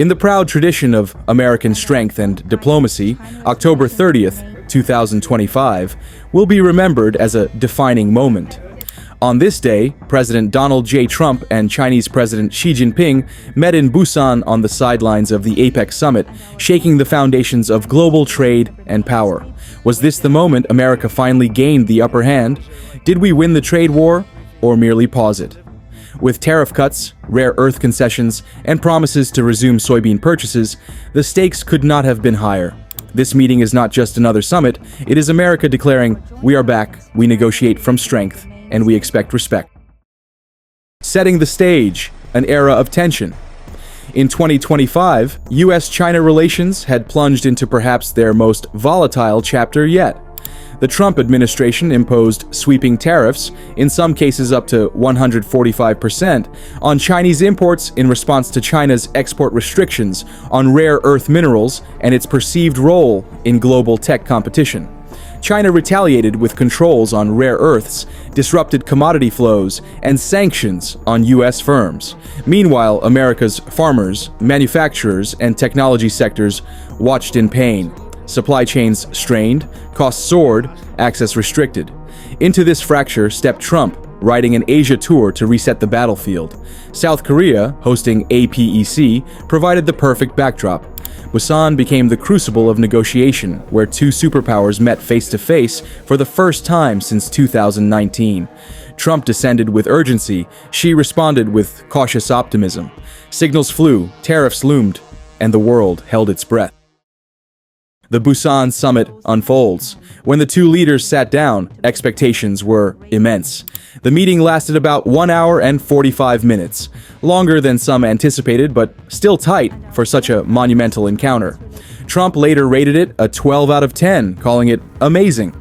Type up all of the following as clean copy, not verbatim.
In the proud tradition of American strength and diplomacy, October 30th, 2025, will be remembered as a defining moment. On this day, President Donald J. Trump and Chinese President Xi Jinping met in Busan on the sidelines of the APEC summit, shaking the foundations of global trade and power. Was this the moment America finally gained the upper hand? Did we win the trade war, or merely pause it? With tariff cuts, rare earth concessions, and promises to resume soybean purchases, the stakes could not have been higher. This meeting is not just another summit, it is America declaring, "We are back, we negotiate from strength, and we expect respect." Setting the stage, an era of tension. In 2025, US-China relations had plunged into perhaps their most volatile chapter yet. The Trump administration imposed sweeping tariffs, in some cases up to 145%, on Chinese imports in response to China's export restrictions on rare earth minerals and its perceived role in global tech competition. China retaliated with controls on rare earths, disrupted commodity flows, and sanctions on US firms. Meanwhile, America's farmers, manufacturers, and technology sectors watched in pain. Supply chains strained, costs soared, access restricted. Into this fracture stepped Trump, riding an Asia tour to reset the battlefield. South Korea, hosting APEC, provided the perfect backdrop. Busan became the crucible of negotiation, where two superpowers met face-to-face for the first time since 2019. Trump descended with urgency, Xi responded with cautious optimism. Signals flew, tariffs loomed, and the world held its breath. The Busan summit unfolds. When the two leaders sat down, expectations were immense. The meeting lasted about 1 hour and 45 minutes, longer than some anticipated, but still tight for such a monumental encounter. Trump later rated it a 12 out of 10, calling it amazing.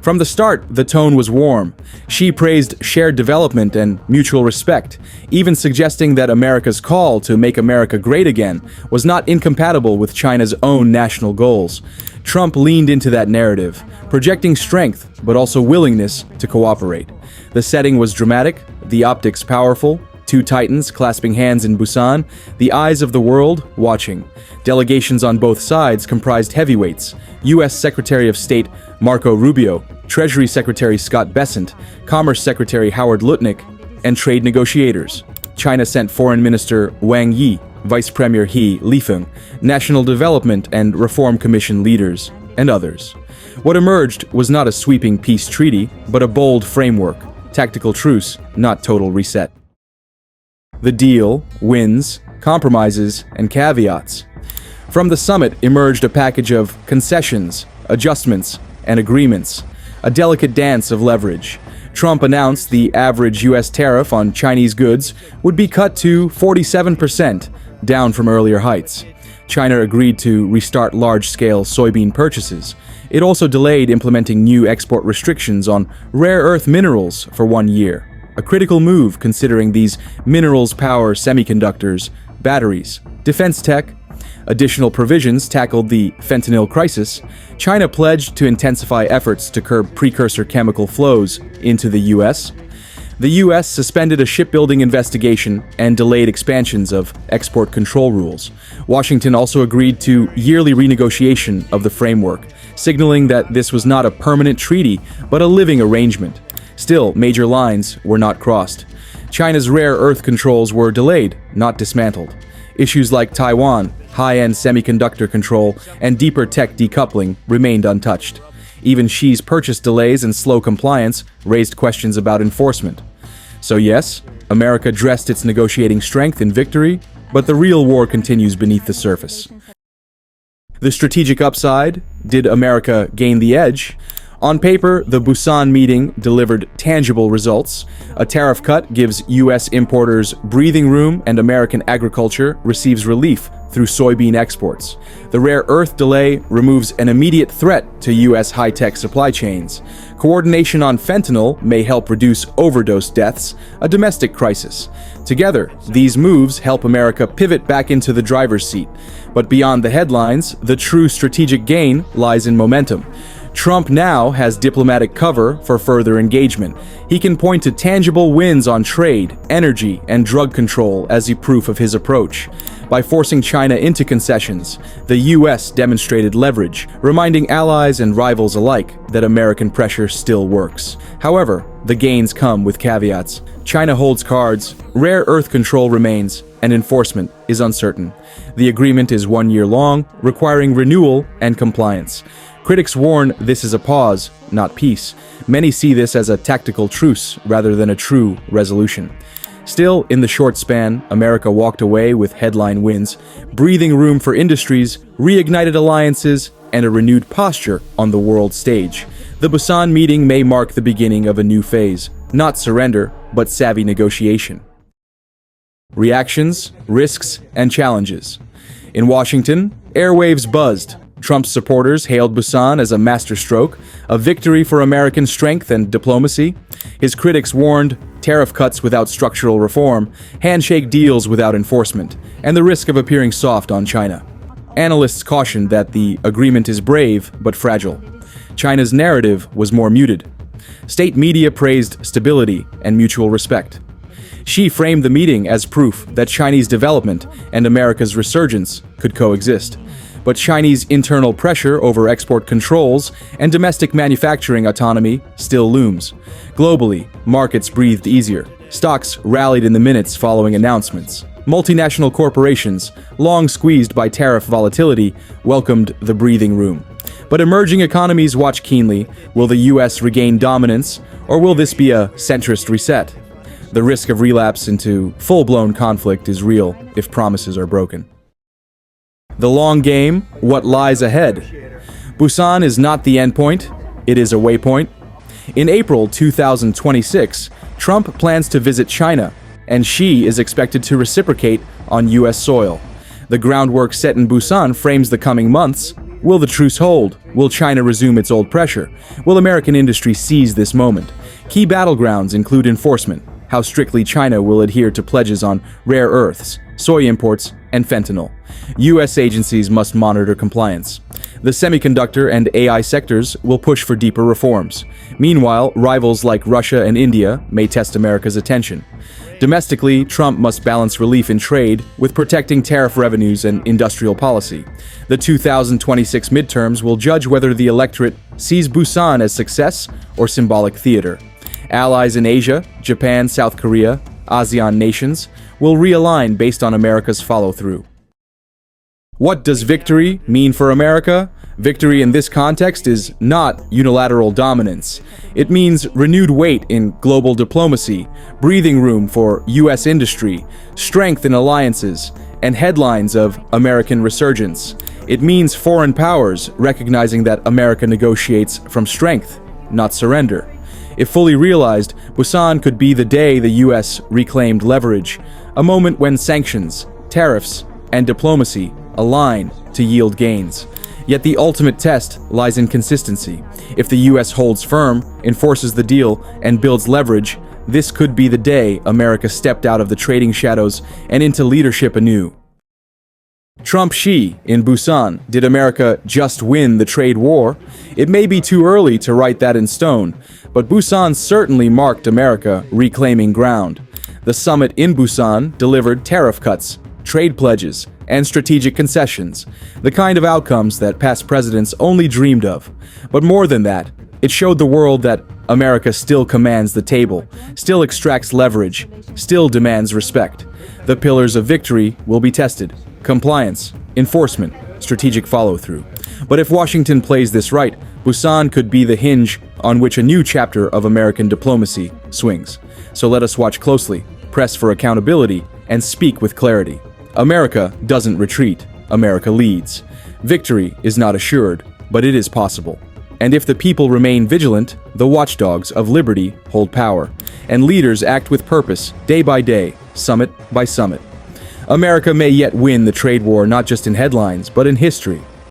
From the start, the tone was warm. Xi praised shared development and mutual respect, even suggesting that America's call to make America great again was not incompatible with China's own national goals. Trump leaned into that narrative, projecting strength but also willingness to cooperate. The setting was dramatic, the optics powerful, two titans clasping hands in Busan, the eyes of the world watching. Delegations on both sides comprised heavyweights, U.S. Secretary of State Marco Rubio, Treasury Secretary Scott Bessent, Commerce Secretary Howard Lutnick, and trade negotiators. China sent Foreign Minister Wang Yi, Vice Premier He Lifeng, National Development and Reform Commission leaders, and others. What emerged was not a sweeping peace treaty, but a bold framework, tactical truce, not total reset. The deal, wins, compromises, and caveats. From the summit emerged a package of concessions, adjustments, and agreements, a delicate dance of leverage. Trump announced the average U.S. tariff on Chinese goods would be cut to 47%, down from earlier heights. China agreed to restart large-scale soybean purchases. It also delayed implementing new export restrictions on rare earth minerals for 1 year. A critical move considering these minerals power semiconductors, batteries, defense tech. Additional provisions tackled the fentanyl crisis. China pledged to intensify efforts to curb precursor chemical flows into the U.S. The U.S. suspended a shipbuilding investigation and delayed expansions of export control rules. Washington also agreed to yearly renegotiation of the framework, signaling that this was not a permanent treaty, but a living arrangement. Still, major lines were not crossed. China's rare earth controls were delayed, not dismantled. Issues like Taiwan, high-end semiconductor control, and deeper tech decoupling remained untouched. Even Xi's purchase delays and slow compliance raised questions about enforcement. So yes, America dressed its negotiating strength in victory, but the real war continues beneath the surface. The strategic upside: did America gain the edge? On paper, the Busan meeting delivered tangible results. A tariff cut gives U.S. importers breathing room, and American agriculture receives relief through soybean exports. The rare earth delay removes an immediate threat to U.S. high-tech supply chains. Coordination on fentanyl may help reduce overdose deaths, a domestic crisis. Together, these moves help America pivot back into the driver's seat. But beyond the headlines, the true strategic gain lies in momentum. Trump now has diplomatic cover for further engagement. He can point to tangible wins on trade, energy, and drug control as a proof of his approach. By forcing China into concessions, the U.S. demonstrated leverage, reminding allies and rivals alike that American pressure still works. However, the gains come with caveats. China holds cards, rare earth control remains, and enforcement is uncertain. The agreement is 1 year long, requiring renewal and compliance. Critics warn this is a pause, not peace. Many see this as a tactical truce rather than a true resolution. Still, in the short span, America walked away with headline wins, breathing room for industries, reignited alliances, and a renewed posture on the world stage. The Busan meeting may mark the beginning of a new phase, not surrender, but savvy negotiation. Reactions, risks, and challenges. In Washington, airwaves buzzed. Trump's supporters hailed Busan as a masterstroke, a victory for American strength and diplomacy. His critics warned tariff cuts without structural reform, handshake deals without enforcement, and the risk of appearing soft on China. Analysts cautioned that the agreement is brave but fragile. China's narrative was more muted. State media praised stability and mutual respect. Xi framed the meeting as proof that Chinese development and America's resurgence could coexist. But Chinese internal pressure over export controls and domestic manufacturing autonomy still looms. Globally, markets breathed easier. Stocks rallied in the minutes following announcements. Multinational corporations, long squeezed by tariff volatility, welcomed the breathing room. But emerging economies watch keenly. Will the U.S. regain dominance, or will this be a centrist reset? The risk of relapse into full-blown conflict is real if promises are broken. The long game, what lies ahead. Busan is not the endpoint, it is a waypoint. In April 2026, Trump plans to visit China, and Xi is expected to reciprocate on U.S. soil. The groundwork set in Busan frames the coming months. Will the truce hold? Will China resume its old pressure? Will American industry seize this moment? Key battlegrounds include enforcement, how strictly China will adhere to pledges on rare earths, soy imports, and fentanyl. U.S. agencies must monitor compliance. The semiconductor and AI sectors will push for deeper reforms. Meanwhile, rivals like Russia and India may test America's attention. Domestically, Trump must balance relief in trade with protecting tariff revenues and industrial policy. The 2026 midterms will judge whether the electorate sees Busan as success or symbolic theater. Allies in Asia, Japan, South Korea, ASEAN nations will realign based on America's follow-through. What does victory mean for America? Victory in this context is not unilateral dominance. It means renewed weight in global diplomacy, breathing room for U.S. industry, strength in alliances, and headlines of American resurgence. It means foreign powers recognizing that America negotiates from strength, not surrender. If fully realized, Busan could be the day the U.S. reclaimed leverage, a moment when sanctions, tariffs, and diplomacy align to yield gains. Yet the ultimate test lies in consistency. If the U.S. holds firm, enforces the deal, and builds leverage, this could be the day America stepped out of the trading shadows and into leadership anew. Trump-Xi in Busan. Did America just win the trade war? It may be too early to write that in stone, but Busan certainly marked America reclaiming ground. The summit in Busan delivered tariff cuts, trade pledges, and strategic concessions, the kind of outcomes that past presidents only dreamed of. But more than that, it showed the world that America still commands the table, still extracts leverage, still demands respect. The pillars of victory will be tested: compliance, enforcement, strategic follow-through. But if Washington plays this right, Busan could be the hinge on which a new chapter of American diplomacy swings. So let us watch closely, press for accountability, and speak with clarity. America doesn't retreat, America leads. Victory is not assured, but it is possible. And if the people remain vigilant, the watchdogs of liberty hold power, and leaders act with purpose, day by day, summit by summit. America may yet win the trade war not just in headlines, but in history.